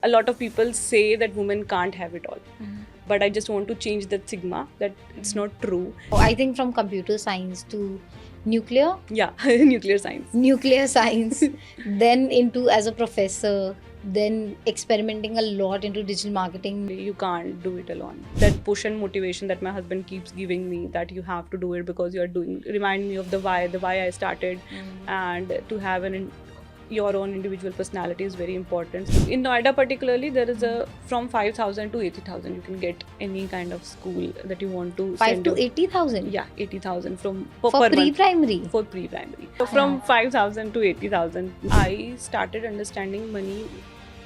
A lot of people say that women can't have it all. But I just want to change that stigma, that it's not true. I think from computer science to nuclear, Yeah, nuclear science. then into as a professor, then experimenting a lot into digital marketing. You can't do it alone. That push and motivation that my husband keeps giving me, that you have to do it because you're doing, remind me of the why I started. And to have your own individual personality is very important. In Noida particularly, there is a from 5,000 to 80,000 you can get any kind of school that you want to 5 send to your- 80,000? Yeah, 80,000 from For per month. pre-primary? For pre-primary. So from 5,000 to 80,000, I started understanding money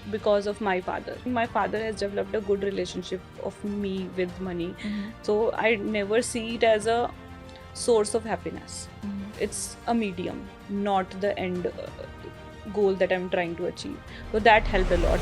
because of my father. My father has developed a good relationship of me with money. So I never see it as a source of happiness. It's a medium, not the end goal that I'm trying to achieve. So that helped a lot.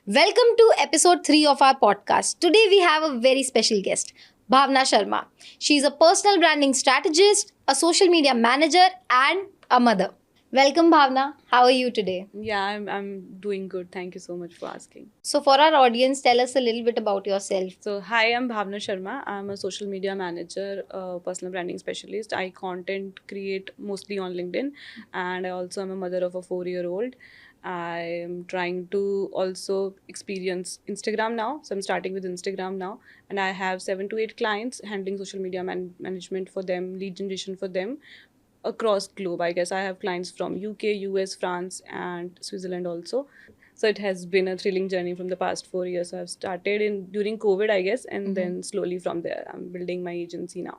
Welcome to episode 3 of our podcast. Today we have a very special guest, Bhavna Sharma. She is a personal branding strategist, a social media manager, and a mother. Welcome, Bhavna. How are you today? Yeah, I'm doing good. Thank you so much for asking. So, for our audience, tell us a little bit about yourself. So, hi, I'm Bhavna Sharma. I'm a social media manager, personal branding specialist. I content create mostly on LinkedIn, and I also am a mother of a 4-year-old. I am trying to also experience Instagram now. So, I'm starting with Instagram now, and I have 7 to 8 clients handling social media management for them, lead generation for them across globe. I guess I have clients from UK, US, France, and Switzerland also. So it has been a thrilling journey from the past 4 years. So I've started in during COVID, I guess, and then slowly from there, I'm building my agency now.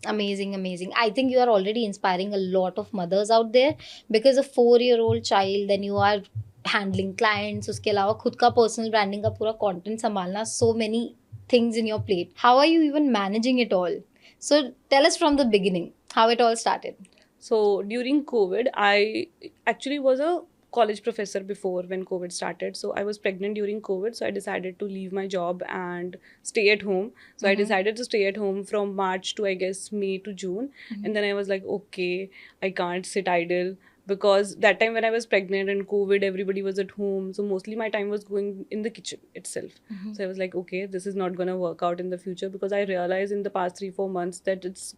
Amazing, amazing. I think you are already inspiring a lot of mothers out there because a 4-year-old child, then you are handling clients, उसके अलावा खुद का personal branding का पूरा content संभालना, so many things in your plate. How are you even managing it all? So tell us from the beginning how it all started. So during COVID, I actually was a college professor before when COVID started. So I was pregnant during COVID. So I decided to leave my job and stay at home. So I decided to stay at home from March to, I guess, May to June. And then I was like, okay, I can't sit idle because that time when I was pregnant and COVID, everybody was at home. So mostly my time was going in the kitchen itself. So I was like, okay, this is not going to work out in the future because I realized in the past 3-4 months that it's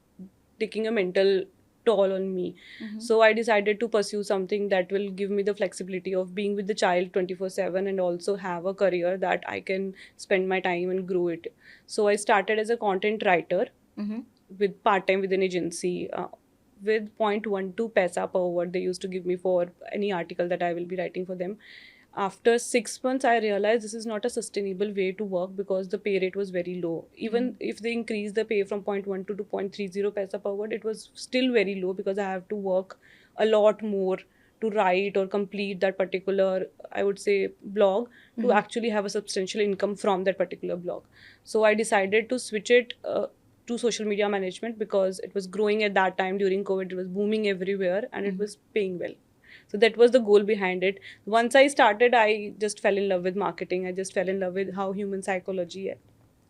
taking a mental toll on me. So I decided to pursue something that will give me the flexibility of being with the child 24/7 and also have a career that I can spend my time and grow it. So I started as a content writer with part-time with an agency. With 0.12 paisa per word they used to give me for any article that I will be writing for them. After 6 months, I realized this is not a sustainable way to work because the pay rate was very low. Even if they increase the pay from 0.12 to 0.30 paisa per word, it was still very low because I have to work a lot more to write or complete that particular, I would say, blog to actually have a substantial income from that particular blog. So I decided to switch it to social media management because it was growing at that time during COVID. It was booming everywhere and it was paying well. So that was the goal behind it. Once I started, I just fell in love with marketing. I just fell in love with how human psychology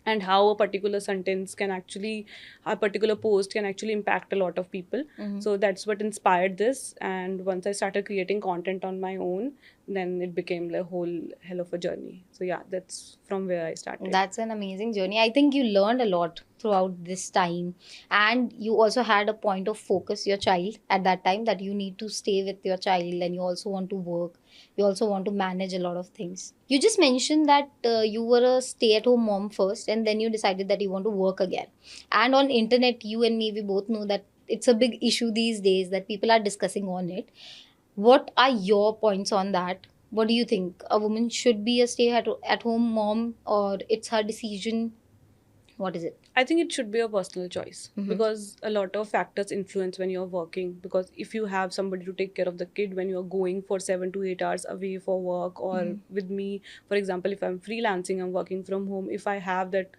and how a particular sentence can actually, a particular post can actually impact a lot of people. So that's what inspired this. And once I started creating content on my own, then it became a whole hell of a journey. So yeah, that's from where I started. That's an amazing journey. I think you learned a lot throughout this time, and you also had a point of focus, your child, at that time, that you need to stay with your child and you also want to work. You also want to manage a lot of things. You just mentioned that you were a stay-at-home mom first, and then you decided that you want to work again. And on internet, you and me, we both know that it's a big issue these days that people are discussing on it. What are your points on that? What do you think? A woman should be a stay at home mom, or it's her decision? What is it? I think it should be a personal choice because a lot of factors influence when you're working. Because if you have somebody to take care of the kid when you're going for 7 to 8 hours away for work, or with me, for example, if I'm freelancing, I'm working from home, if I have that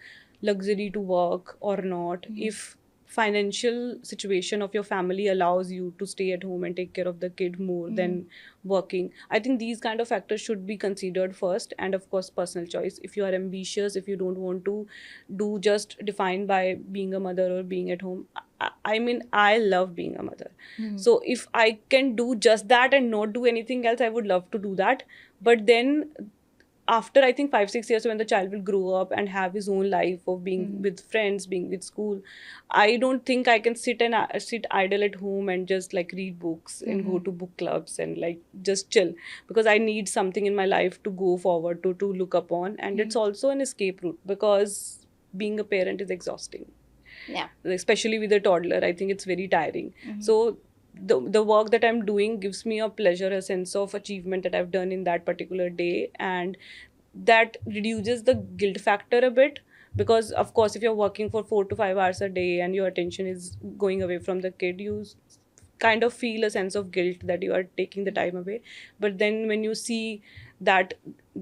luxury to work or not, if financial situation of your family allows you to stay at home and take care of the kid more than working. I think these kind of factors should be considered first, and of course personal choice. If you are ambitious, if you don't want to do just defined by being a mother or being at home, I mean, I love being a mother. So if I can do just that and not do anything else, I would love to do that. But then after I think 5-6 years, when the child will grow up and have his own life of being with friends, being with school, I don't think I can sit idle at home and just like read books and go to book clubs and like just chill, because I need something in my life to go forward to look upon. And it's also an escape route, because being a parent is exhausting. Yeah. Especially with a toddler, I think it's very tiring. So the work that I'm doing gives me a pleasure, a sense of achievement that I've done in that particular day, and that reduces the guilt factor a bit. Because of course, if you're working for 4 to 5 hours a day and your attention is going away from the kid, you kind of feel a sense of guilt that you are taking the time away. But then when you see that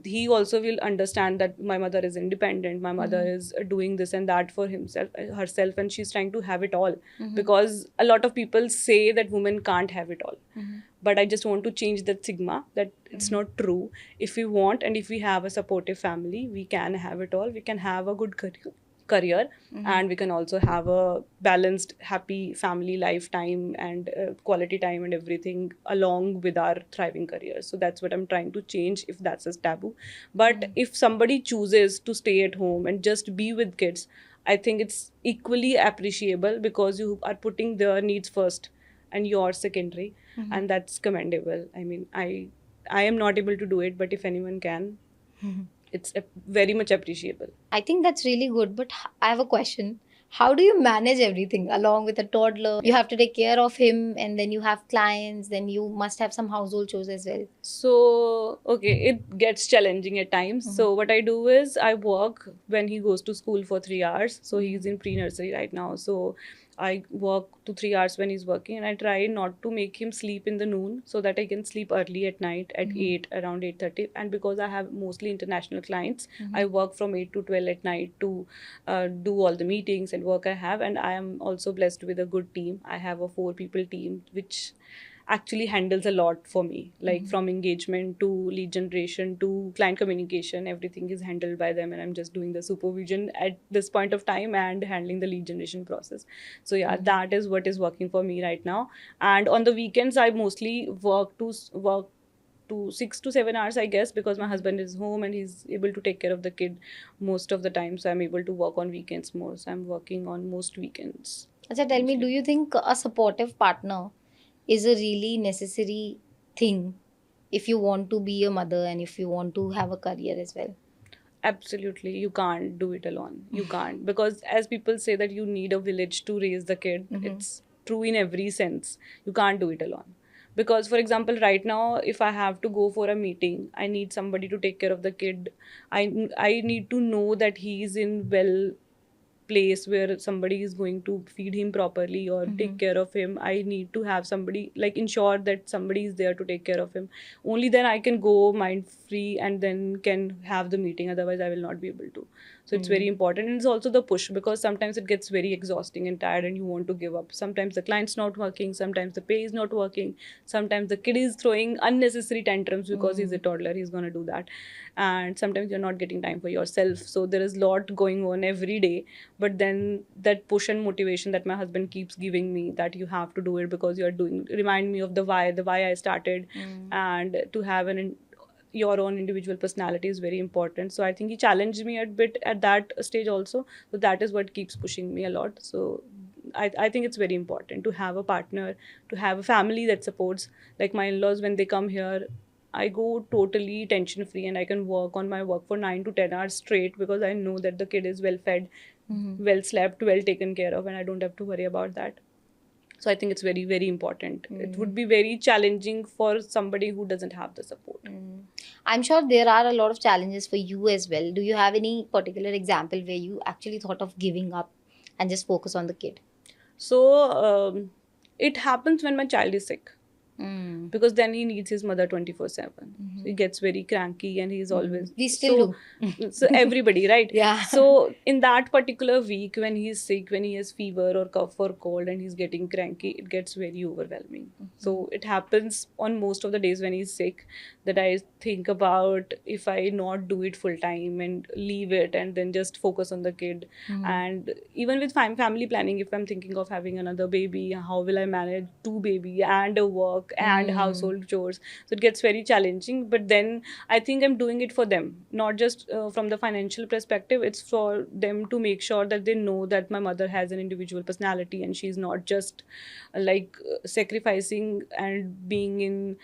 he also will understand that my mother is independent, my mother is doing this and that for herself, and she's trying to have it all. Because a lot of people say that women can't have it all, but I just want to change that stigma, that it's not true. If we want, and if we have a supportive family, we can have it all. We can have a good career, and we can also have a balanced, happy family lifetime and quality time and everything along with our thriving careers. So that's what I'm trying to change, if that's a taboo. But if somebody chooses to stay at home and just be with kids, I think it's equally appreciable, because you are putting their needs first and yours secondary, and that's commendable. I mean, I am not able to do it, but if anyone can, it's very much appreciable. I think that's really good, but I have a question. How do you manage everything along with a toddler? You have to take care of him, and then you have clients, then you must have some household chores as well. So, okay, it gets challenging at times. So, what I do is I work when he goes to school for 3 hours. So, he's in pre nursery right now. So, I work to 3 hours when he's working, and I try not to make him sleep in the noon, so that I can sleep early at night at 8, around 8:30. And because I have mostly international clients, I work from 8 to 12 at night to do all the meetings and work I have. And I am also blessed with a good team. I have a 4 people team, which actually handles a lot for me, like from engagement to lead generation to client communication, everything is handled by them, and I'm just doing the supervision at this point of time and handling the lead generation process. So yeah, that is what is working for me right now. And on the weekends, I mostly work to 6 to 7 hours, I guess, because my husband is home and he's able to take care of the kid most of the time. So I'm able to work on weekends more. So I'm working on most weekends. Acha, tell me, do you think a supportive partner is a really necessary thing if you want to be a mother and if you want to have a career as well? Absolutely, you can't do it alone. You can't, because as people say that you need a village to raise the kid, it's true in every sense. You can't do it alone. Because, for example, right now, if I have to go for a meeting, I need somebody to take care of the kid. I need to know that he is in well place where somebody is going to feed him properly or take care of him. I need to have somebody, like, ensure that somebody is there to take care of him. Only then I can go mind free and then can have the meeting. Otherwise, I will not be able to. So it's very important. And it's also the push, because sometimes it gets very exhausting and tired and you want to give up. Sometimes the client's not working, sometimes the pay is not working, sometimes the kid is throwing unnecessary tantrums because he's a toddler, he's going to do that. And sometimes you're not getting time for yourself. So there is a lot going on every day. But then that push and motivation that my husband keeps giving me, that you have to do it because you're doing, remind me of the why I started. And to have your own individual personality is very important. So I think he challenged me a bit at that stage also. So that is what keeps pushing me a lot. So I think it's very important to have a partner, to have a family that supports. Like my in-laws, when they come here, I go totally tension free and I can work on my work for 9 to 10 hours straight, because I know that the kid is well fed, well slept, well taken care of, and I don't have to worry about that. So I think it's very, very important. It would be very challenging for somebody who doesn't have the support. I'm sure there are a lot of challenges for you as well. Do you have any particular example where you actually thought of giving up and just focus on the kid? So it happens when my child is sick. Mm. because then he needs his mother 24/7. Mhm. He gets very cranky and he's always We still so do. so everybody, right? Yeah. So in that particular week, when he's sick, when he has fever or cough or cold and he's getting cranky, it gets very overwhelming. So it happens on most of the days when he's sick, that I think about if I not do it full time and leave it and then just focus on the kid. And even with family planning, if I'm thinking of having another baby, how will I manage two baby and a work and household chores? So it gets very challenging, but then I think I'm doing it for them, not just from the financial perspective. It's for them to make sure that they know that my mother has an individual personality and she's not just sacrificing and being in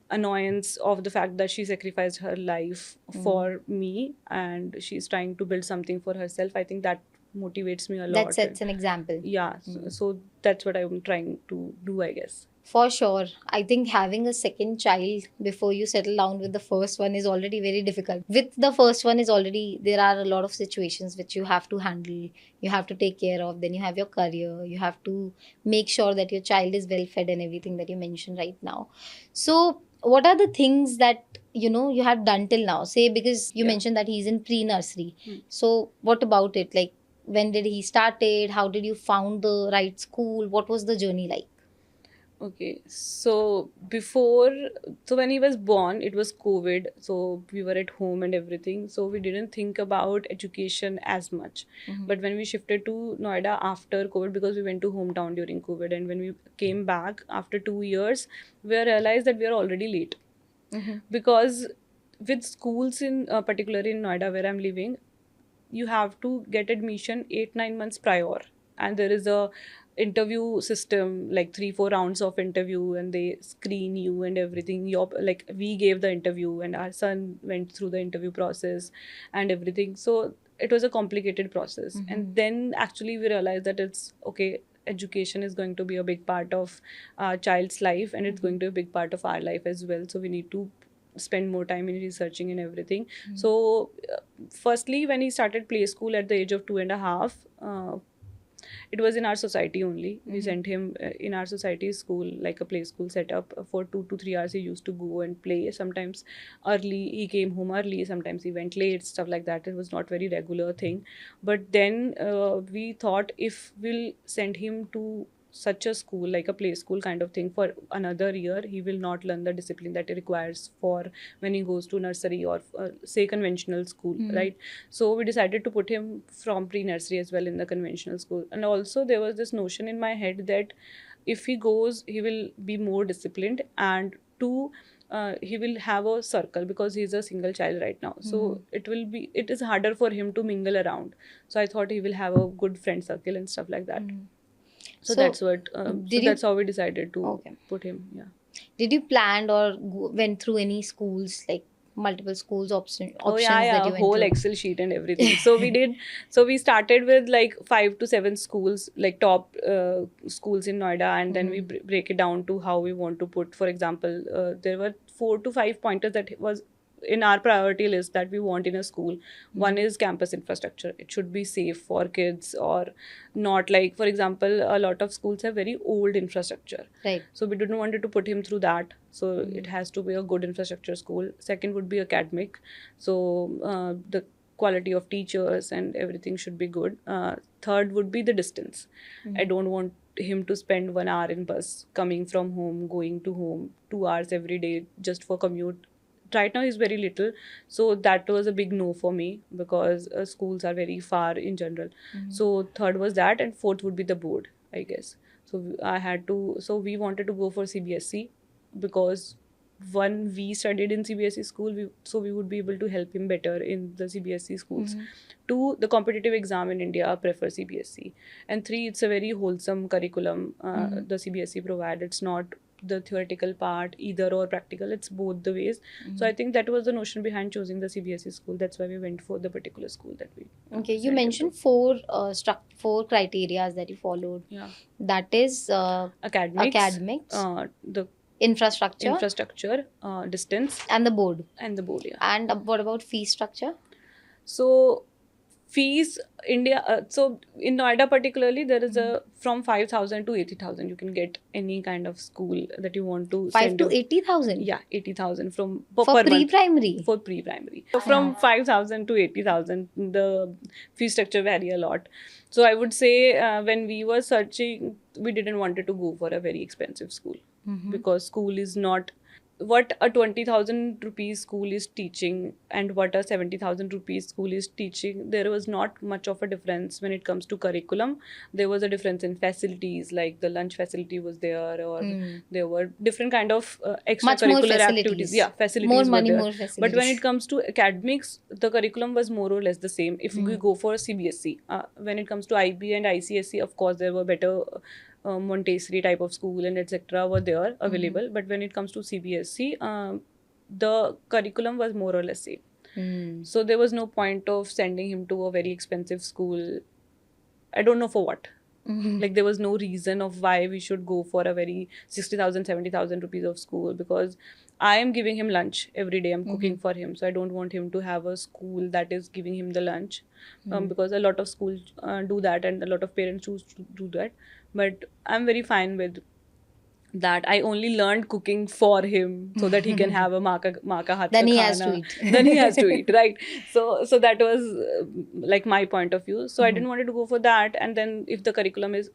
annoyance of the fact that she sacrificed her life for me and she's trying to build something for herself. I think that motivates me a lot. That sets an example. Yeah, so that's what I'm trying to do, I guess. For sure. I think having a second child before you settle down with the first one is already very difficult. With the first one is already, there are a lot of situations which you have to handle, you have to take care of. Then you have your career, you have to make sure that your child is well fed and everything that you mentioned right now. So what are the things that you have done till now? Say, because you Yeah. mentioned that he's in pre-nursery. So what about it? Like, when did he started? How did you found the right school? What was the journey like? Okay, so when he was born, it was COVID, so we were at home and everything, so we didn't think about education as much. But when we shifted to Noida after COVID, because we went to hometown during COVID, and when we came back after 2 years, we realized that we are already late. Because with schools in particularly in Noida where I'm living, you have to get admission 8-9 months prior, and there is a interview system, like 3-4 rounds of interview, and they screen you and everything. Your, like, we gave the interview and our son went through the interview process and everything, so it was a complicated process. And then actually we realized that it's okay, education is going to be a big part of our child's life, and it's going to be a big part of our life as well, so we need to spend more time in researching and everything. So firstly, when he started play school at the age of 2.5, it was in our society only. We sent him in our society school, like a play school setup. For 2 to 3 hours he used to go and play. Sometimes early, he came home early, sometimes he went late, stuff like that. It was not very regular thing. But then we thought, if we'll send him to such a school, like a play school kind of thing, for another year, he will not learn the discipline that he requires for when he goes to nursery or say conventional school, right? So we decided to put him from pre-nursery as well in the conventional school. And also there was this notion in my head that if he goes, he will be more disciplined, and two, he will have a circle, because he's a single child right now. So it is harder for him to mingle around. So I thought he will have a good friend circle and stuff like that. So that's what. That's how we decided to put him. Yeah. Did you plan or went through any schools, like multiple schools options that you went whole through? Excel sheet and everything. So we did. So we started with like 5 to 7 schools, like top schools in Noida, and then we break it down to how we want to put. For example, there were 4 to 5 pointers that was in our priority list that we want in a school. One is campus infrastructure. It should be safe for kids, or not, like, for example, a lot of schools have very old infrastructure. Right. So we didn't want to put him through that. So it has to be a good infrastructure school. Second would be academic. So the quality of teachers and everything should be good. Third would be the distance. I don't want him to spend 1 hour in bus coming from home, going to home, 2 hours every day just for commute. Right now he's very little, so that was a big no for me, because schools are very far in general. So third was that, and fourth would be the board, I guess. So we wanted to go for CBSE, because one, we studied in CBSE school, so we would be able to help him better in the CBSE schools. Two, the competitive exam in India prefer CBSE. And three, it's a very wholesome curriculum the CBSE provide. It's not the theoretical part either or practical, it's both the ways. So I think that was the notion behind choosing the CBSE school. That's why we went for the particular school that we Okay, you sent him mentioned to. four criteria that you followed. Yeah. That is Academics, the infrastructure, distance, and the board. and the board. Yeah. And what about fee structure? So fees India, so in Noida particularly there is a from 5,000 to 80,000 you can get any kind of school that you want to 5 send to your 80,000 yeah 80,000 from for per month pre-primary. for pre-primary. So from 5,000 to 80,000 the fee structure vary a lot. So I would say when we were searching we didn't wanted to go for a very expensive school because school is not what a 20,000 rupees school is teaching and what a 70,000 rupees school is teaching. There was not much of a difference when it comes to curriculum. There was a difference in facilities, like the lunch facility was there, or there were different kind of Much more extracurricular activities. facilities. Yeah, More facilities were money, there. more But when it facilities. comes to academics, the curriculum was more or less the same. If we go for CBSE, when it comes to IB and ICSE, of course there were better Montessori type of school and etc. were there available. But when it comes to CBSE, the curriculum was more or less same. So there was no point of sending him to a very expensive school. I don't know for what. Like there was no reason of why we should go for a very 60,000, 70,000 rupees of school, because I am giving him lunch every day. I'm cooking for him. So I don't want him to have a school that is giving him the lunch, because a lot of schools do that and a lot of parents choose to do that. But I'm very fine with that. I only learned cooking for him so that he can have a maa ka haath Then ka he has to khana. eat. Then he has to eat, right? So that was like my point of view. So I didn't want to go for that. And then if the curriculum is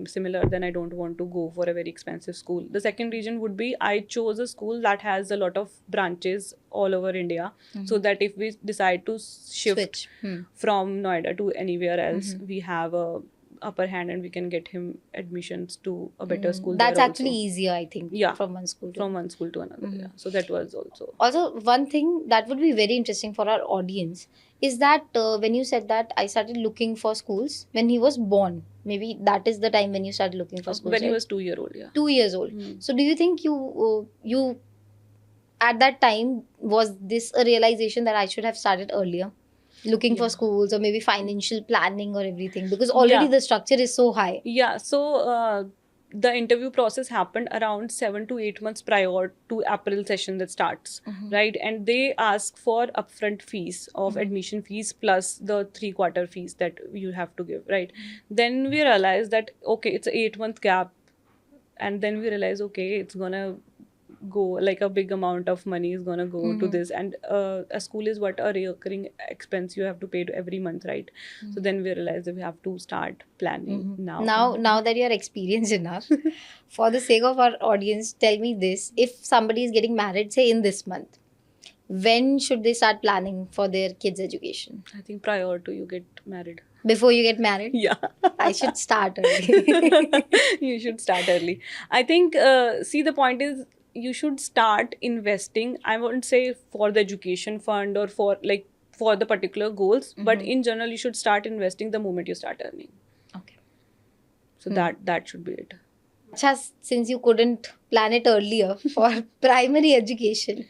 similar, then I don't want to go for a very expensive school. The second reason would be I chose a school that has a lot of branches all over India, so that if we decide to shift Switch. from Noida to anywhere else, we have a upper hand and we can get him admissions to a better school. That's there actually also. easier, I think, Yeah, from one school to from one school to another. Yeah. So that was also. Also, one thing that would be very interesting for our audience is that when you said that I started looking for schools when he was born, maybe that is the time when you started looking for schools, When he right? was 2 year old, yeah. 2 years old. So do you think you at that time was this a realization that I should have started earlier, looking for schools, or maybe financial planning or everything, because already Yeah. the structure is so high? Yeah, so the interview process happened around 7 to 8 months prior to April session that starts, right? And they ask for upfront fees of admission fees plus the 3/4 fees that you have to give, right? Then we realized that okay, it's an 8 month gap, and then we realize okay, it's gonna go like a big amount of money is gonna go to this, and a school is what a recurring expense you have to pay to every month, right? So then we realized that we have to start planning now. Now that you're experienced enough, for the sake of our audience, tell me this: if somebody is getting married, say in this month, when should they start planning for their kids' education? I think prior to you get married. Before you get married? Yeah. I should start early. You should start early. I think, see, the point is you should start investing. I won't say for the education fund or for like for the particular goals, but in general, you should start investing the moment you start earning. Okay. So that should be it. Just since you couldn't plan it earlier for primary education,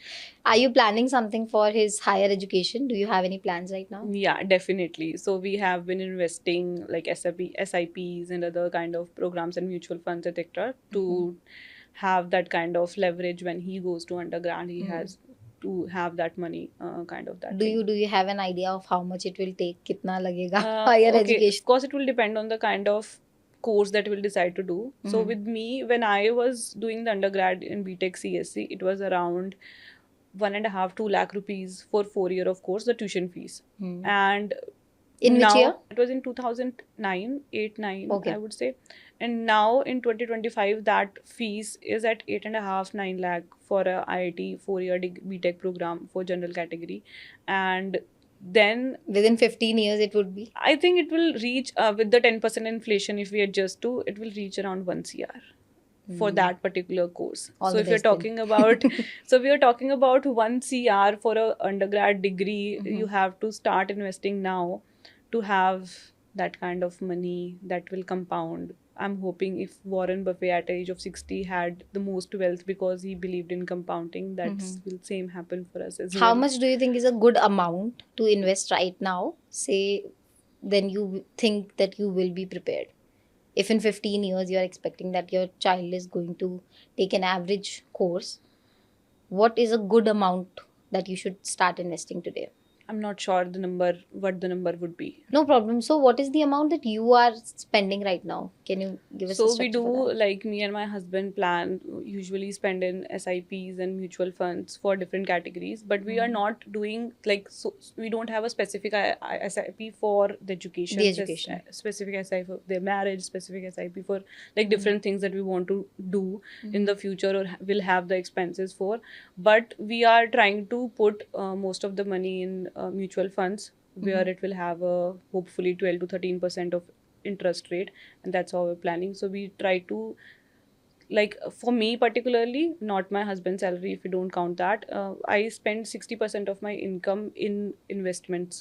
are you planning something for his higher education? Do you have any plans right now? Yeah, definitely. So we have been investing like SIPs and other kind of programs and mutual funds, etc., to have that kind of leverage when he goes to undergrad. He has to have that money, kind of that. Do thing. you have an idea of how much it will take? Kitna lagega Okay, higher education? of course, it will depend on the kind of course that we'll decide to do. So with me, when I was doing the undergrad in BTech CSC, it was around 1.5 2 lakh rupees for 4 year of course, the tuition fees. And In which now, year? it was in 2009, 8, 9, Okay. I would say. And now in 2025, that fees is at 8.5 9 lakh for a IIT 4 year BTech program for general category. And then Within 15 years, it would be. I think it will reach, with the 10% inflation, if we adjust to, it will reach around 1 CR for that particular course. All So the if you're best then. talking about, so we are talking about 1 CR for a undergrad degree, you have to start investing now to have that kind of money that will compound. I'm hoping if Warren Buffett at the age of 60 had the most wealth because he believed in compounding, that will same happen for us as How well. much do you think is a good amount to invest right now? Say, then you think that you will be prepared. If in 15 years you are expecting that your child is going to take an average course, what is a good amount that you should start investing today? I'm not sure what the number would be. No problem. So, what is the amount that you are spending right now? Can you give us a So we structure do, for that? like me and my husband plan, usually spend in SIPs and mutual funds for different categories, but we are Mhm. not doing like, so we don't have a specific SIP for the The education, education. specific SIP for their marriage, specific SIP for like Mhm. different things that we want to do in Mhm. the future or will have the expenses for. But we are trying to put most of the money in mutual funds where Mhm. it will have a hopefully 12 to 13% of interest rate, and that's how we're planning. So we try to, like, for me particularly, not my husband's salary if you don't count that, I spend 60% of my income in investments,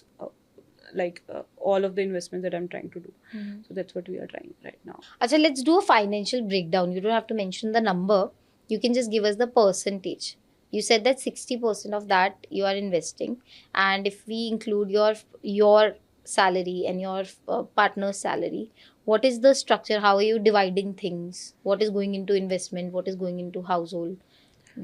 all of the investments that I'm trying to do. Mhm. So that's what we are trying right now. Acha, let's do a financial breakdown. You don't have to mention the number. You can just give us the percentage. You said that 60% of that you are investing, and if we include your salary and your partner's salary, what is the structure? How are you dividing things? What is going into investment? What is going into household,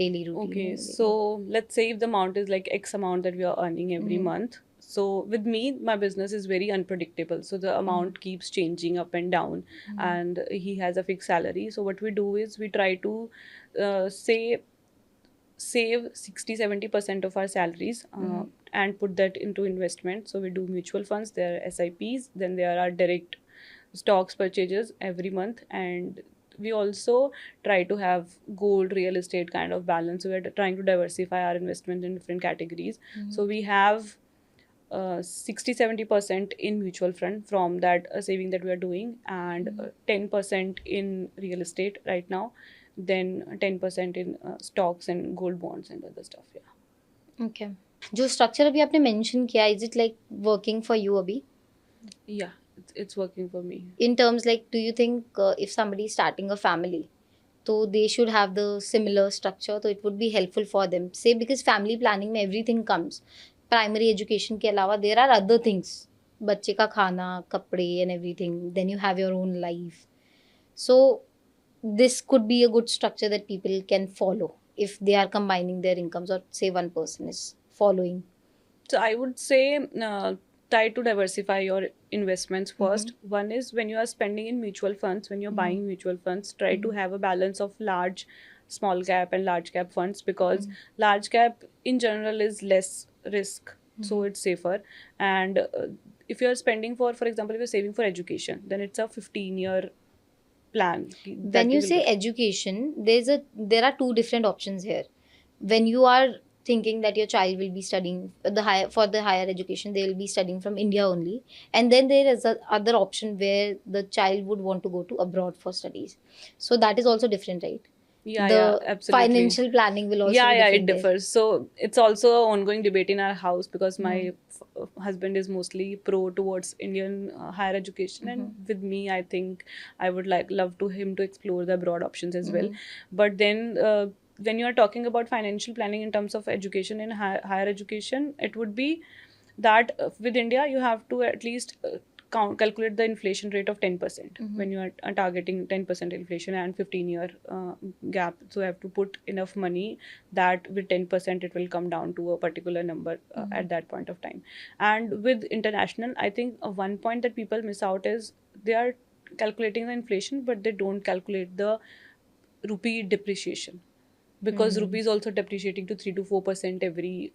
daily routine, Okay, and everything? so let's say if the amount is like X amount that we are earning every Mm-hmm. month. So with me, my business is very unpredictable. So the Mm-hmm. amount keeps changing up and down, and he has a fixed salary. So what we do is we try to say save 60-70% of our salaries, Mm-hmm. and put that into investment. So we do mutual funds, there are SIPs, then there are direct stocks purchases every month, and we also try to have gold, real estate kind of balance. So we're trying to diversify our investment in different categories. Mm-hmm. So we have 60-70% in mutual fund from that saving that we are doing, and 10% in real estate right now, then 10% in stocks and gold bonds and other stuff. Yeah. Okay. जो structure अभी आपने mention किया, is it like working for you अभी? Yeah, it's working for me. In terms like, do you think if somebody is starting a family, so they should have the similar structure, so it would be helpful for them, say, because family planning में everything comes, primary education के अलावा there are other things, बच्चे का खाना, कपड़े and everything, then you have your own life. So this could be a good structure that people can follow if they are combining their incomes, or say one person is following. So I would say, try to diversify your investments Mm-hmm. first. One is when you are spending in mutual funds, when you're Mm-hmm. buying mutual funds, try to Mm-hmm. have a balance of large, small cap, and large cap funds, because Mm-hmm. large cap in general is less risk, so Mm-hmm. it's safer. And if you're spending for example, if you're saving for education, then it's a 15-year plan When that you you will say get. education, there are two different options here. When you are thinking that your child will be studying for the higher education, they will be studying from India only, and then there is a other option where the child would want to go to abroad for studies. So that is also different, right? Yeah, The yeah, absolutely. financial planning will also Yeah, be yeah, it different there. differs. So it's also an ongoing debate in our house, because Mm-hmm. my husband is mostly pro towards Indian higher education, Mm-hmm. and with me, I think I would love to him to explore the abroad options as well. Mm-hmm. But then, when you are talking about financial planning in terms of education in higher education, it would be that with India, you have to at least calculate the inflation rate of 10% Mm-hmm. when you are targeting 10% inflation and 15-year gap. So you have to put enough money that with 10% it will come down to a particular number Mm-hmm. at that point of time. And with international, I think one point that people miss out is they are calculating the inflation, but they don't calculate the rupee depreciation, because Mm-hmm. rupee is also depreciating to 3 to 4% every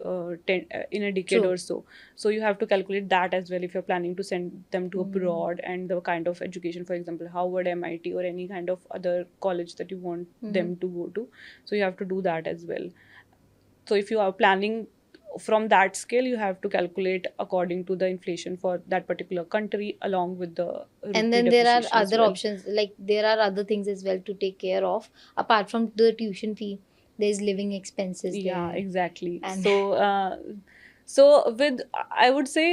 in a decade True. or so. So you have to calculate that as well if you're planning to send them to Mm-hmm. abroad, and the kind of education, for example, Harvard, MIT, or any kind of other college that you want Mm-hmm. them to go to. So you have to do that as well. So if you are planning from that scale, you have to calculate according to the inflation for that particular country, along with the And rupee then there are depreciation as other well. options, like there are other things as well to take care of apart from the tuition fee. There's living expenses Yeah, there, exactly. and So with, I would say,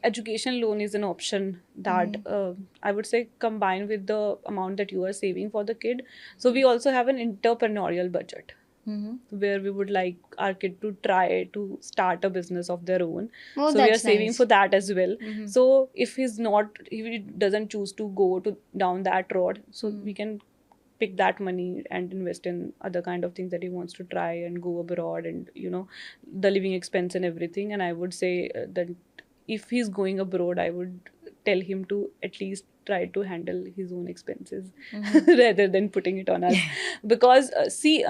education loan is an option that Mhm. I would say combined with the amount that you are saving for the kid. So we also have an entrepreneurial budget Mhm. where we would like our kid to try to start a business of their own. Oh, So we are that's saving for nice. that as well. Mhm. So if he doesn't choose to go to down that road, so we Mhm. can pick that money and invest in other kind of things that he wants to try and go abroad, and the living expense and everything. And I would say that if he's going abroad, I would tell him to at least try to handle his own expenses rather than putting it on us. Because see,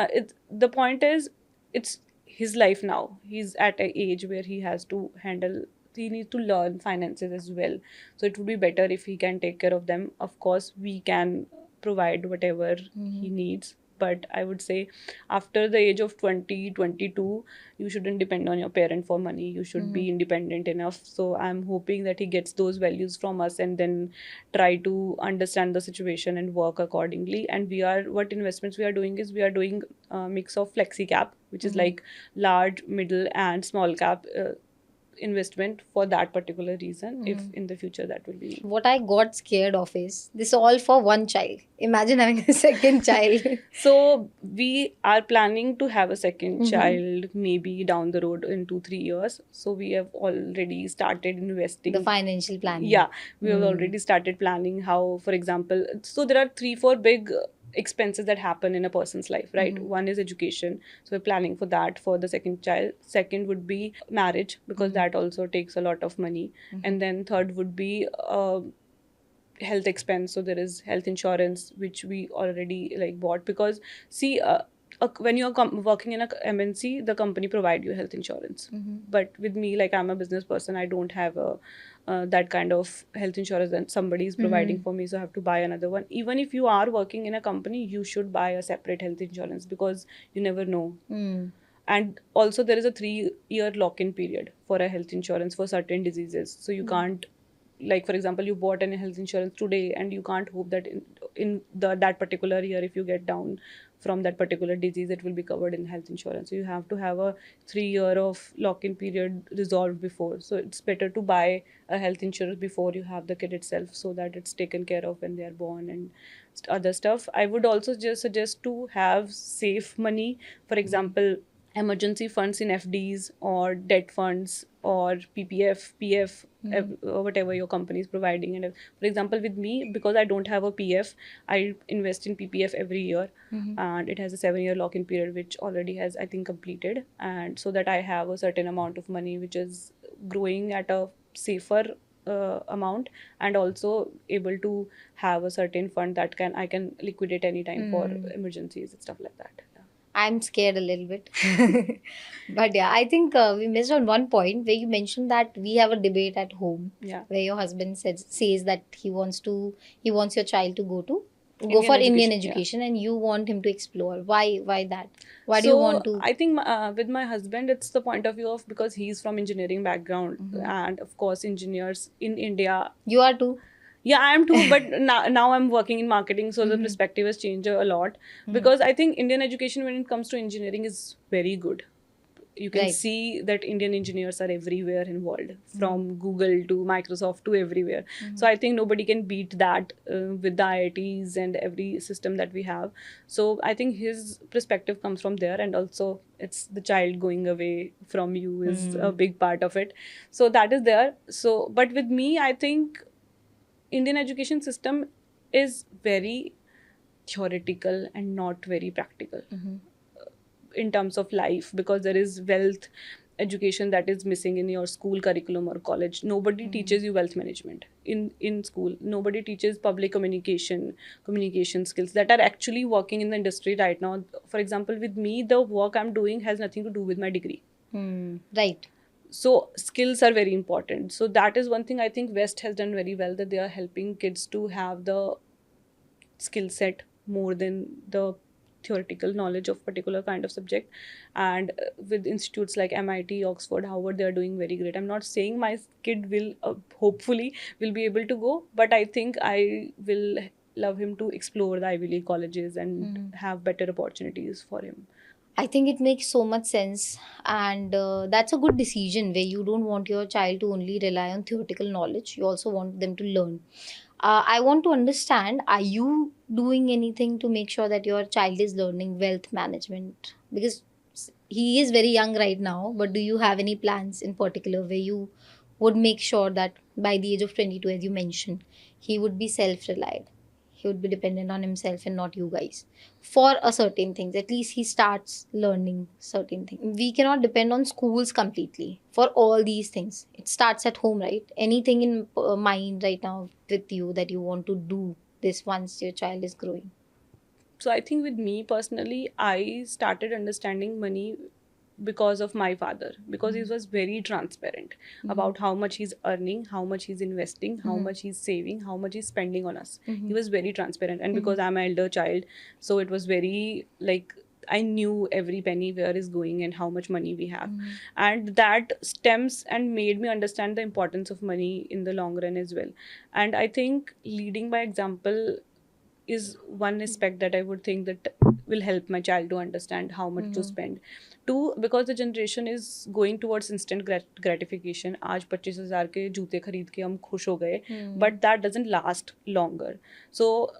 the point is, it's his life now. He's at an age where he has to handle, he needs to learn finances as well. So it would be better if he can take care of them. Of course, we can provide whatever he needs, but I would say after the age of 20, 22, you shouldn't depend on your parent for money. You should be independent enough. So I'm hoping that he gets those values from us, and then try to understand the situation and work accordingly. And what investments we are doing is, we are doing a mix of flexi cap, which is like large, middle and small cap investment for that particular reason, if in the future that will be. What I got scared of is this all for one child. Imagine having a second child. So we are planning to have a second child maybe down the road in 2-3 years. So we have already started investing. The financial planning. Yeah, we have already started planning how, for example, so there are 3-4 big expenses that happen in a person's life, right? One is education, so we're planning for that for the second child. Second would be marriage, because that also takes a lot of money. And then third would be health expense. So there is health insurance, which we already like bought, because see, when you're working in a MNC, the company provide you health insurance. But with me, like, I'm a business person, I don't have a that kind of health insurance that somebody is providing for me, so I have to buy another one. Even if you are working in a company, you should buy a separate health insurance, because you never know. And also there is a 3-year lock-in period for a health insurance for certain diseases. So you can't, like, for example, you bought an health insurance today, and you can't hope that in that particular year, if you get down from that particular disease, it will be covered in health insurance. So you have to have a 3-year of lock-in period resolved before. So it's better to buy a health insurance before you have the kid itself, so that it's taken care of when they are born and other stuff. I would also just suggest to have safe money. For example, emergency funds in FDs or debt funds or PPF, PF, or whatever your company is providing. And for example, with me, because I don't have a PF, I invest in PPF every year, and it has a 7-year lock-in period, which already has, I think, completed. And so that I have a certain amount of money, which is growing at a safer amount, and also able to have a certain fund that I can liquidate anytime for emergencies and stuff like that. I'm scared a little bit. But yeah, I think we missed on one point where you mentioned that we have a debate at home, Yeah. where your husband says that he wants your child to go Indian for Indian education, yeah. education, and you want him to explore. Why that? Why do you want to? I think with my husband, it's the point of view of, because he's from engineering background, and of course engineers in India. You are too. Yeah, I am too, but now I'm working in marketing, so the perspective has changed a lot. Because I think Indian education, when it comes to engineering, is very good. You can Right. see that Indian engineers are everywhere involved, from Google to Microsoft to everywhere. So I think nobody can beat that with the IITs and every system that we have. So I think his perspective comes from there, and also it's the child going away from you is a big part of it. So that is there. So, but with me, I think Indian education system is very theoretical and not very practical in terms of life, because there is wealth education that is missing in your school curriculum or college. Nobody teaches you wealth management in school. Nobody teaches public communication skills that are actually working in the industry right now. For example, with me, the work I'm doing has nothing to do with my degree. Right. So skills are very important. So that is one thing I think West has done very well, that they are helping kids to have the skill set more than the theoretical knowledge of particular kind of subject. And with institutes like MIT, Oxford, Harvard, they are doing very great. I'm not saying my kid will hopefully will be able to go, but I think I will love him to explore the Ivy League colleges and have better opportunities for him. I think it makes so much sense, and that's a good decision where you don't want your child to only rely on theoretical knowledge. You also want them to learn. I want to understand, are you doing anything to make sure that your child is learning wealth management? Because he is very young right now, but do you have any plans in particular where you would make sure that by the age of 22, as you mentioned, he would be self relied? he would be dependent on himself and not you guys for a certain things. At least he starts learning certain things. We cannot depend on schools completely for all these things. It starts at home, right? Anything in mind right now with you that you want to do this once your child is growing? So I think with me personally, I started understanding money because of my father, because he was very transparent about how much he's earning, how much he's investing, how much he's saving, how much he's spending on us. He was very transparent, and because I'm an elder child, so it was very like I knew every penny where is going and how much money we have. And that stems and made me understand the importance of money in the long run as well. And I think leading by example is one aspect that I would think that will help my child to understand how much to spend. Two, because the generation is going towards instant gratification. आज 25,000 के जूते खरीद के हम खुश हो गए, but that doesn't last longer. So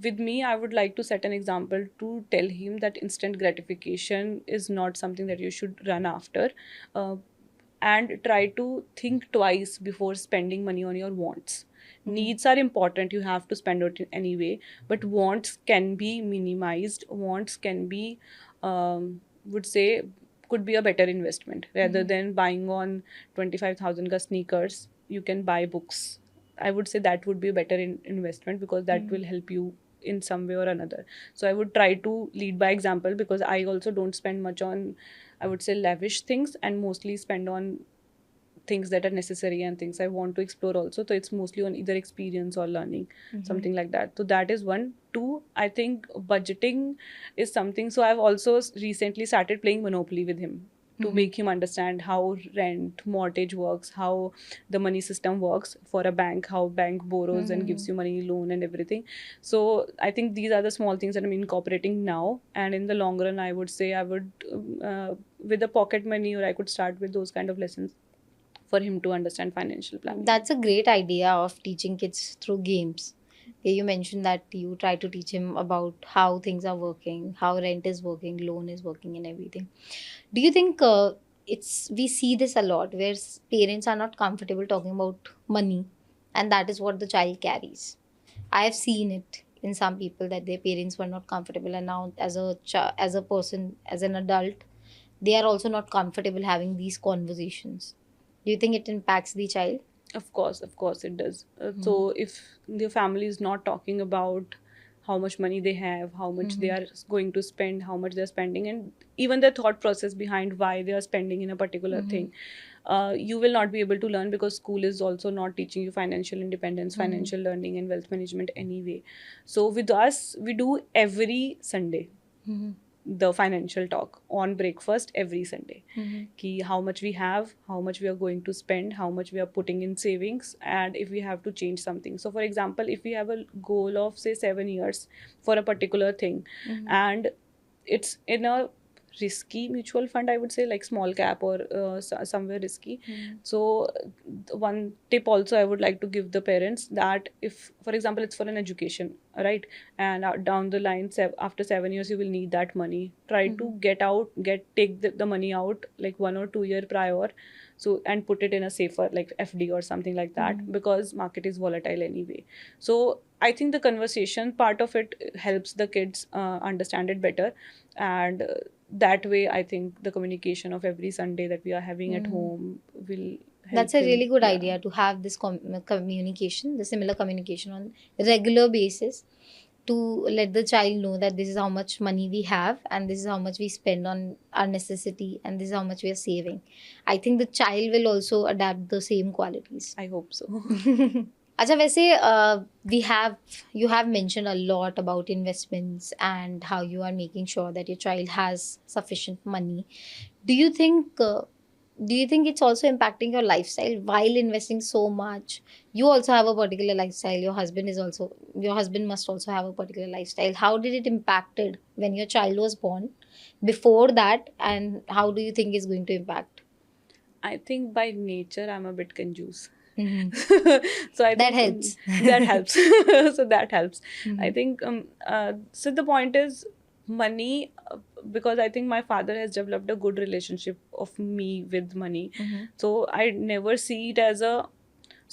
with me, I would like to set an example to tell him that instant gratification is not something that you should run after. And try to think twice before spending money on your wants. Needs are important, you have to spend it anyway, but wants can be minimized. Wants can be would say could be a better investment rather than buying on 25,000 ka sneakers. You can buy books. I would say that would be a better investment, because that will help you in some way or another. So I would try to lead by example, because I also don't spend much on, I would say, lavish things, and mostly spend on things that are necessary and things I want to explore also. So it's mostly on either experience or learning, something like that. So that is one. Two, I think budgeting is something. So I've also recently started playing Monopoly with him to make him understand how rent, mortgage works, how the money system works for a bank, how bank borrows and gives you money, loan and everything. So I think these are the small things that I'm incorporating now. And in the long run, I would say I would, with the pocket money, or I could start with those kind of lessons for him to understand financial planning. That's a great idea of teaching kids through games. Okay, you mentioned that you try to teach him about how things are working, how rent is working, loan is working, and everything. Do you think we see this a lot where parents are not comfortable talking about money, and that is what the child carries? I have seen it in some people that their parents were not comfortable, and now as a person, as an adult, they are also not comfortable having these conversations. Do you think it impacts the child? Of course it does. So if the family is not talking about how much money they have, how much they are going to spend, how much they're spending, and even the thought process behind why they are spending in a particular thing, you will not be able to learn, because school is also not teaching you financial independence, financial learning and wealth management anyway. So with us, we do every Sunday the financial talk on breakfast every Sunday. Ki how much we have, how much we are going to spend, how much we are putting in savings, and if we have to change something. So for example, if we have a goal of say 7 years for a particular thing, and it's in a risky mutual fund, I would say, like small cap or somewhere risky. So one tip also I would like to give the parents, that if for example it's for an education, right, and down the line after 7 years you will need that money, try to take the money out like 1 or 2 year prior, so and put it in a safer like FD or something like that, because market is volatile anyway. So I think the conversation part of it helps the kids understand it better, and that way I think the communication of every Sunday that we are having at home will help. That's a him. really good Yeah. idea to have this communication, the similar communication on regular basis, to let the child know that this is how much money we have and this is how much we spend on our necessity and this is how much we are saving. I think the child will also adapt the same qualities. I hope so. Acha, वैसे you have mentioned a lot about investments and how you are making sure that your child has sufficient money. Do you think it's also impacting your lifestyle while investing so much? You also have a particular lifestyle. Your husband must also have a particular lifestyle. How did it impacted when your child was born, before that, and how do you think it's going to impact? I think by nature I'm a bit conjuice. Mhm. So I That think helps. that helps. So that helps. I think so the point is money, because I think my father has developed a good relationship of me with money. So I never see it as a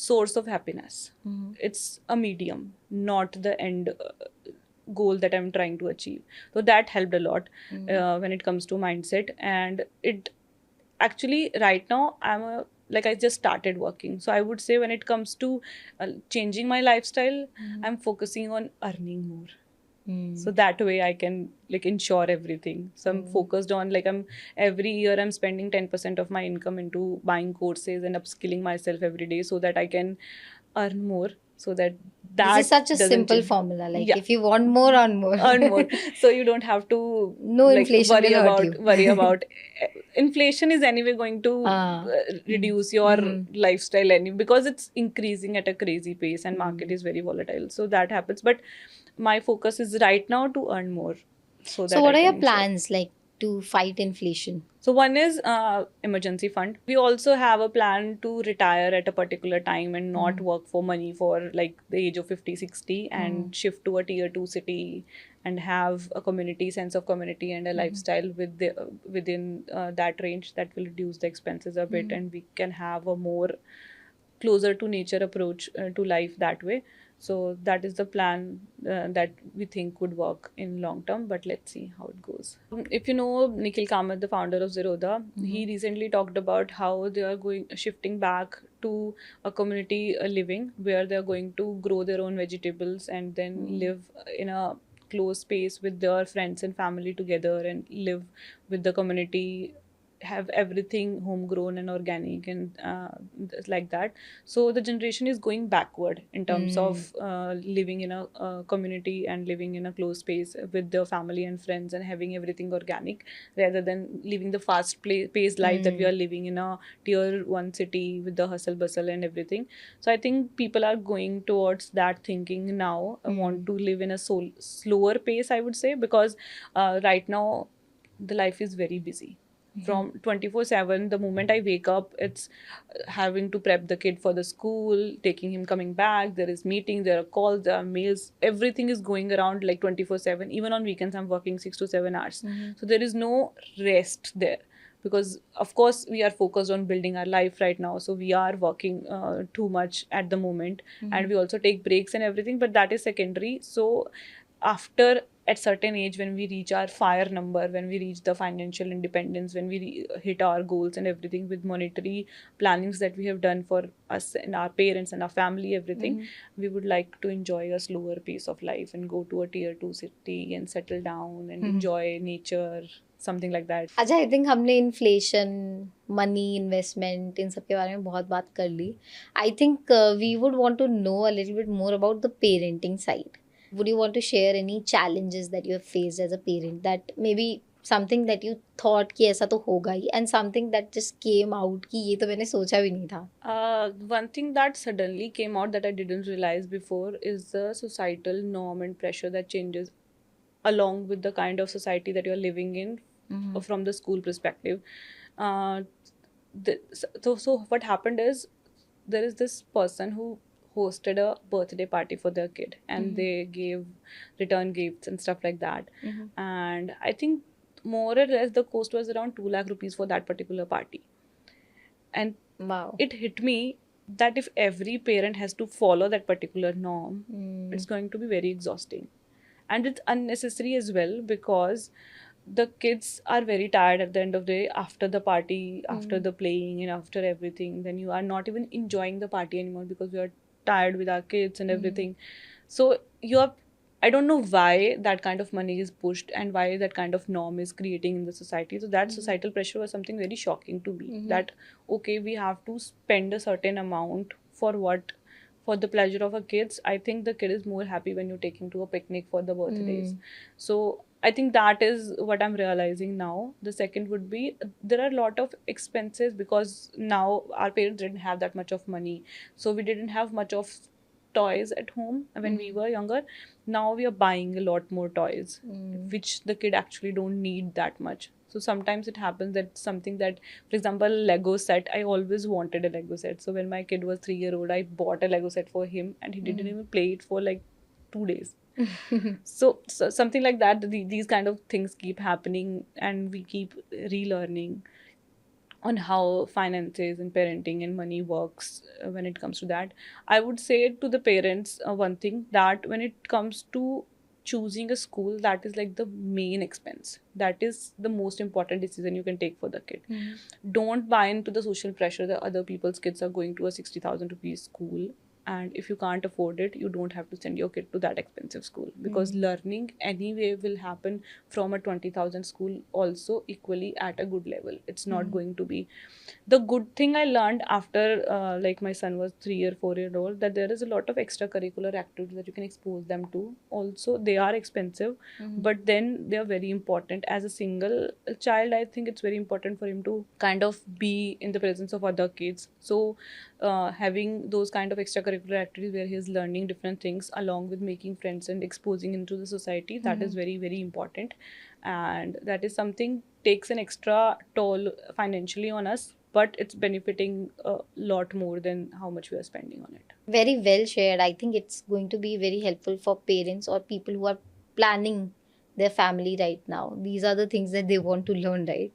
source of happiness. Mhm. It's a medium, not the end goal that I'm trying to achieve. So that helped a lot when it comes to mindset. And it actually, right now, I just started working. So I would say when it comes to changing my lifestyle, I'm focusing on earning more. So that way I can like ensure everything. So I'm focused on like I'm every year I'm spending 10% of my income into buying courses and upskilling myself every day so that I can earn more, so that This is that such a doesn't simple change. formula. Like Yeah, if you want more, earn more. earn more. So you don't have to No like inflation will hurt you. worry about inflation is anyway going to Ah. reduce your lifestyle because it's increasing at a crazy pace and market Mm. is very volatile, so that happens. But my focus is right now to earn more so So that what I are can your ensure. plans like to fight inflation? So one is emergency fund. We also have a plan to retire at a particular time and not work for money for like the age of 50, 60, and shift to a tier 2 city and have a community sense of community and a lifestyle within that range that will reduce the expenses a bit, and we can have a more closer to nature approach to life that way. So that is the plan that we think would work in long term, but let's see how it goes. If you know Nikhil Kamath, the founder of Zerodha, he recently talked about how they are going shifting back to a community living where they are going to grow their own vegetables and then live in a close space with their friends and family together and live with the community, have everything homegrown and organic and like that. So the generation is going backward in terms of living in a community and living in a closed space with their family and friends and having everything organic, rather than living the paced life that we are living in a tier 1 city with the hustle bustle and everything. So I think people are going towards that thinking now. I want to live in a slower pace, I would say, because right now the life is very busy from 24/7. The moment I wake up, it's having to prep the kid for the school, taking him, coming back, there is meetings, there are calls, there are mails, everything is going around like 24/7. Even on weekends I'm working 6 to 7 hours. So there is no rest there, because of course we are focused on building our life right now, so we are working too much at the moment, and we also take breaks and everything, but that is secondary. So after at certain age, when we reach our fire number, when we reach the financial independence, when we hit our goals and everything with monetary plannings that we have done for us and our parents and our family, everything, we would like to enjoy a slower pace of life and go to a tier 2 city and settle down and enjoy nature, something like that. अच्छा, I think हमने inflation, money, investment इन सब के बारे में बहुत बात कर ली. I think we would want to know a little bit more about the parenting side. Would you want to share any challenges that you have faced as a parent, that maybe something that you thought कि ऐसा तो होगा ही, and something that just came out कि ये तो मैंने सोचा भी नहीं था? One thing that suddenly came out that I didn't realize before is the societal norm and pressure that changes along with the kind of society that you're living in from the school perspective. Uh, so what happened is, there is this person who hosted a birthday party for their kid, and they gave return gifts and stuff like that. And I think more or less the cost was around 2 lakh rupees for that particular party. And Wow. it hit me that if every parent has to follow that particular norm, it's going to be very exhausting. And it's unnecessary as well, because the kids are very tired at the end of the day after the party, after the playing and after everything. Then you are not even enjoying the party anymore because we are tired with our kids and everything. So you are, I don't know why that kind of money is pushed and why that kind of norm is creating in the society. So that societal pressure was something very shocking to me. That okay, we have to spend a certain amount for what? For the pleasure of our kids. I think the kid is more happy when you're taking to a picnic for the birthdays. So I think that is what I'm realizing now. The second would be, there are a lot of expenses because now our parents didn't have that much of money. So we didn't have much of toys at home when we were younger. Now we are buying a lot more toys, which the kid actually don't need that much. So sometimes it happens that something that, for example, Lego set, I always wanted a Lego set. So when my kid was 3-year-old, I bought a Lego set for him, and he didn't even play it for like 2 days. So something like that. These kind of things keep happening, and we keep relearning on how finances and parenting and money works when it comes to that. I would say to the parents one thing, that when it comes to choosing a school, that is like the main expense. That is the most important decision you can take for the kid. Don't buy into the social pressure that other people's kids are going to a 60,000 rupees school, and if you can't afford it, you don't have to send your kid to that expensive school, because learning anyway will happen from a 20,000 school also equally at a good level. It's not going to be. The good thing I learned after like my son was 3 or 4 year old, that there is a lot of extracurricular activities that you can expose them to. Also they are expensive, but then they are very important. As a single child, I think it's very important for him to kind of be in the presence of other kids. So having those kind of extracurricular activities where he's learning different things along with making friends and exposing into the society, that is very, very important. And that is something takes an extra toll financially on us, but it's benefiting a lot more than how much we are spending on it. Very well shared. I think it's going to be very helpful for parents or people who are planning their family right now. These are the things that they want to learn, right?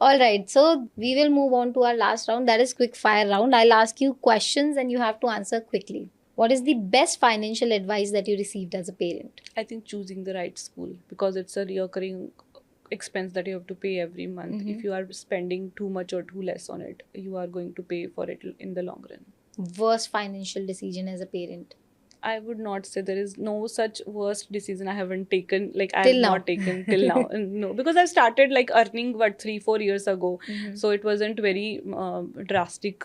All right, so we will move on to our last round, that is quick fire round. I'll ask you questions and you have to answer quickly. What is the best financial advice that you received as a parent? I think choosing the right school, because it's a recurring expense that you have to pay every month. If you are spending too much or too less on it, you are going to pay for it in the long run. Worst financial decision as a parent? I would not say there is no such worst decision I haven't taken. Like I Till have now. not taken till now. No, because I started like earning 3-4 years ago, so it wasn't very drastic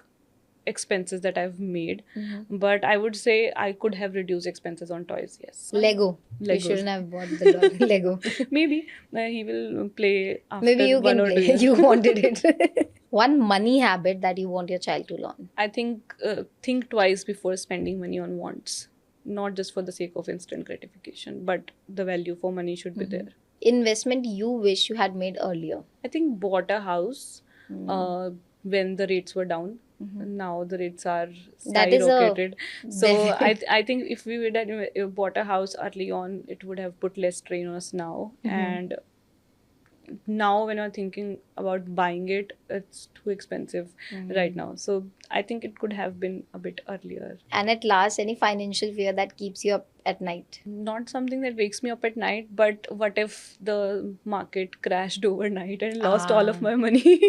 expenses that I've made. But I would say I could have reduced expenses on toys. Yes. Lego. You Legos. shouldn't have bought the Lego. Maybe he will play after Maybe you 1 can or 2 play. years. You wanted it. One money habit that you want your child to learn? I think twice before spending money on wants, not just for the sake of instant gratification, but the value for money should be there. Investment you wish you had made earlier? I think bought a house when the rates were down. Now the rates are That is a skyrocketed. So very- I think if we would have bought a house early on, it would have put less strain on us now. And now when I'm thinking about buying it, it's too expensive right now. So I think it could have been a bit earlier. And at last, any financial fear that keeps you up at night? Not something that wakes me up at night, but what if the market crashed overnight and lost all of my money?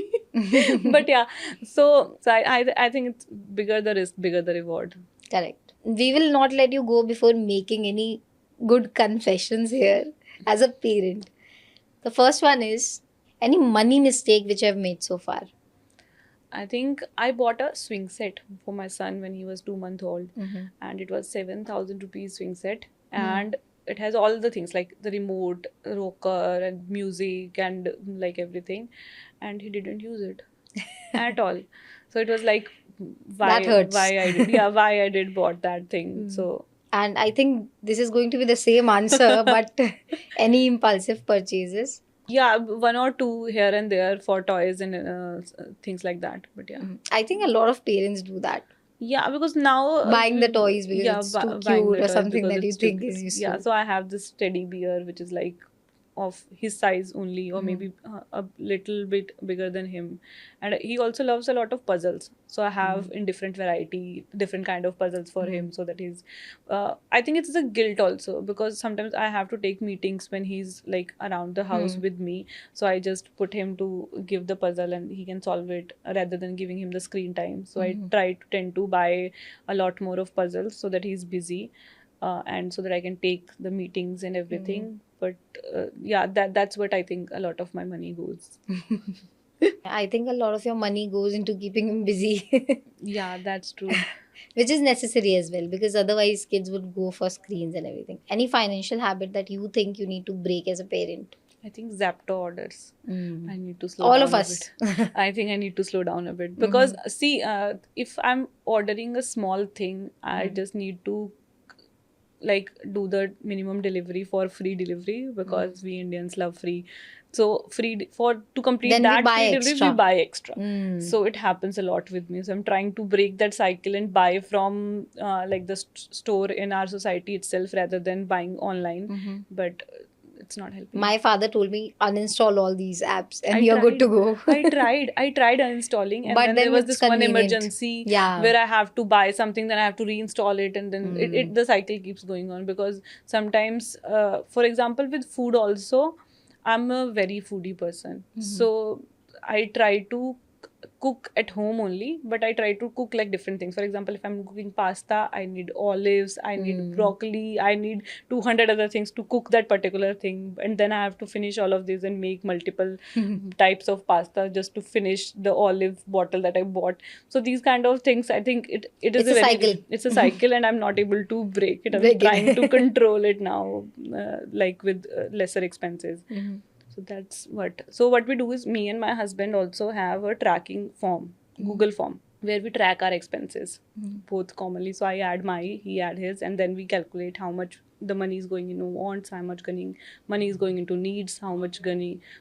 But yeah, so I think it's bigger the risk, bigger the reward. Correct. We will not let you go before making any good confessions here as a parent. The first one is any money mistake which I've made so far. I think I bought a swing set for my son when he was 2 months old, and it was 7,000 rupees swing set, and it has all the things like the remote, rocker, and music, and like everything, and he didn't use it at all. So it was like, That hurts. why I did bought that thing. So And I think this is going to be the same answer, but any impulsive purchases? yeah, 1 or 2 here and there for toys and things like that. But yeah. I think a lot of parents do that. Yeah, because now Buying the toys because it's too buying the cute or toys something because that you it's too think cute. is useful. Yeah, so I have this teddy bear which is like of his size only, or maybe a little bit bigger than him, and he also loves a lot of puzzles. So I have in different variety, different kind of puzzles for him, so that he's. I think it's a guilt also, because sometimes I have to take meetings when he's like around the house with me. So I just put him to give the puzzle and he can solve it rather than giving him the screen time. So I try to tend to buy a lot more of puzzles so that he's busy. And so that I can take the meetings and everything. But yeah, that's what I think a lot of my money goes. I think a lot of your money goes into keeping him busy, Yeah, that's true. which is necessary as well because otherwise kids would go for screens and everything. Any financial habit that you think you need to break as a parent? I think Zapto orders. I need to slow All down of a us. bit. I think I need to slow down a bit because see, if I'm ordering a small thing, I just need to like do the minimum delivery for free delivery because we Indians love free. So to complete Then we that buy free delivery, extra. we buy extra. So it happens a lot with me. So I'm trying to break that cycle and buy from like the store in our society itself rather than buying online. But it's not helping. My father told me uninstall all these apps and I you're good to go. I tried uninstalling, and But then then there was it's this one convenient. emergency Yeah. where I have to buy something, then I have to reinstall it, and then the cycle keeps going on. Because sometimes, for example, with food also, I'm a very foodie person, so I try to cook at home only, but I try to cook like different things. For example, if I'm cooking pasta, I need olives, I need broccoli, I need 200 other things to cook that particular thing, and then I have to finish all of these and make multiple types of pasta just to finish the olive bottle that I bought. So these kind of things, I think it is It's a cycle. it's a cycle, and I'm not able to break it. I'm Break it. trying to control it now, like with lesser expenses. So that's what. So what we do is, me and my husband also have a tracking form, Google form, where we track our expenses both commonly. So I add my, he add his, and then we calculate how much the money is going into wants, how much money is going into needs, how much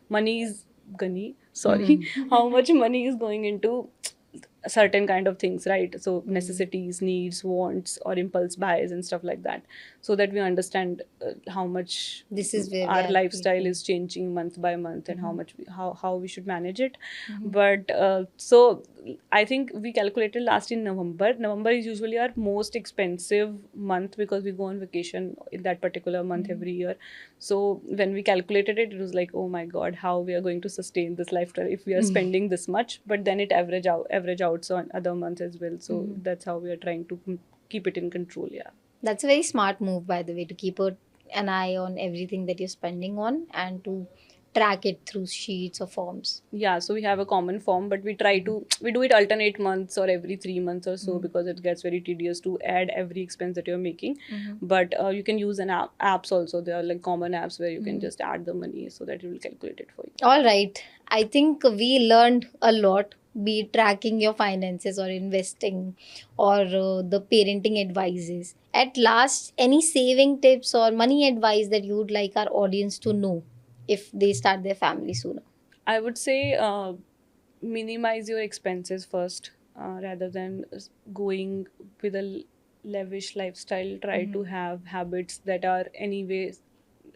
money is how much money is going into certain kind of things, right? So necessities, needs, wants, or impulse buys and stuff like that, so that we understand how much This is where we our are lifestyle keeping. is changing month by month, and how much how we should manage it. But so I think we calculated last in November is usually our most expensive month, because we go on vacation in that particular month every year. So when we calculated it, it was like, oh my god, how we are going to sustain this lifestyle if we are spending this much. But then it average out on other months as well. So that's how we are trying to keep it in control. Yeah. That's a very smart move, by the way, to keep an eye on everything that you're spending on and to track it through sheets or forms. Yeah, so we have a common form, but we do it alternate months or every 3 months or so, because it gets very tedious to add every expense that you're making. But you can use apps also. There are like common apps where you can just add the money so that it will calculate it for you. All right. I think we learned a lot, be it tracking your finances or investing or the parenting advices. At last, any saving tips or money advice that you would like our audience to know if they start their family sooner? I would say minimize your expenses first, rather than going with a lavish lifestyle. Try to have habits that are anyway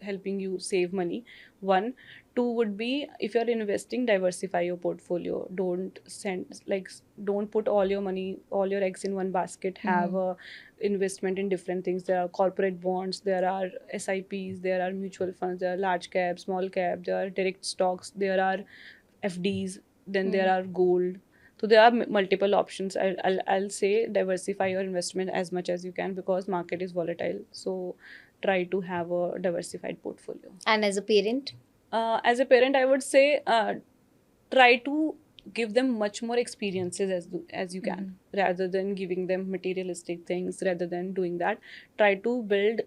helping you save money. One. Two would be, if you're investing, diversify your portfolio. Don't put all your money, all your eggs in one basket. Have a investment in different things. There are corporate bonds, there are SIPs, there are mutual funds, there are large cap, small cap, there are direct stocks, there are FDs, then there are gold. So there are multiple options. I'll say diversify your investment as much as you can, because market is volatile. So try to have a diversified portfolio. And as a parent? As a parent, I would say try to give them much more experiences as you can, rather than giving them materialistic things. Rather than doing that, try to build.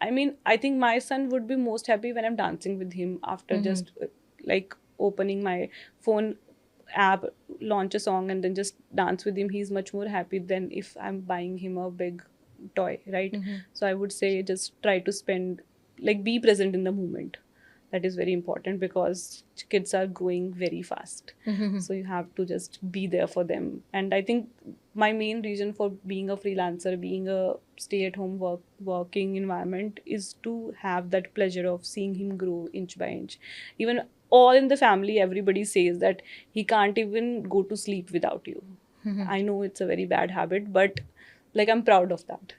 I mean, I think my son would be most happy when I'm dancing with him after just like opening my phone app, launch a song, and then just dance with him. He's much more happy than if I'm buying him a big toy, right? So I would say just try to be present in the moment. That is very important, because kids are growing very fast. So you have to just be there for them. And I think my main reason for being a freelancer, being a stay-at-home working environment, is to have that pleasure of seeing him grow inch by inch. Even all in the family, everybody says that he can't even go to sleep without you. I know it's a very bad habit, but like, I'm proud of that.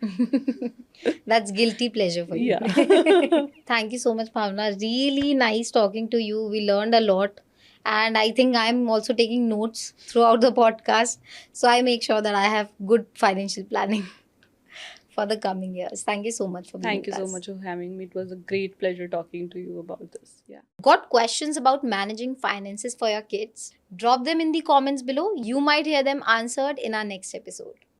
That's guilty pleasure for you. Yeah. Thank you so much, Bhavna. Really nice talking to you. We learned a lot. And I think I'm also taking notes throughout the podcast. So I make sure that I have good financial planning for the coming years. Thank you so much for being Thank you with so us. much for having me. It was a great pleasure talking to you about this. Yeah. Got questions about managing finances for your kids? Drop them in the comments below. You might hear them answered in our next episode.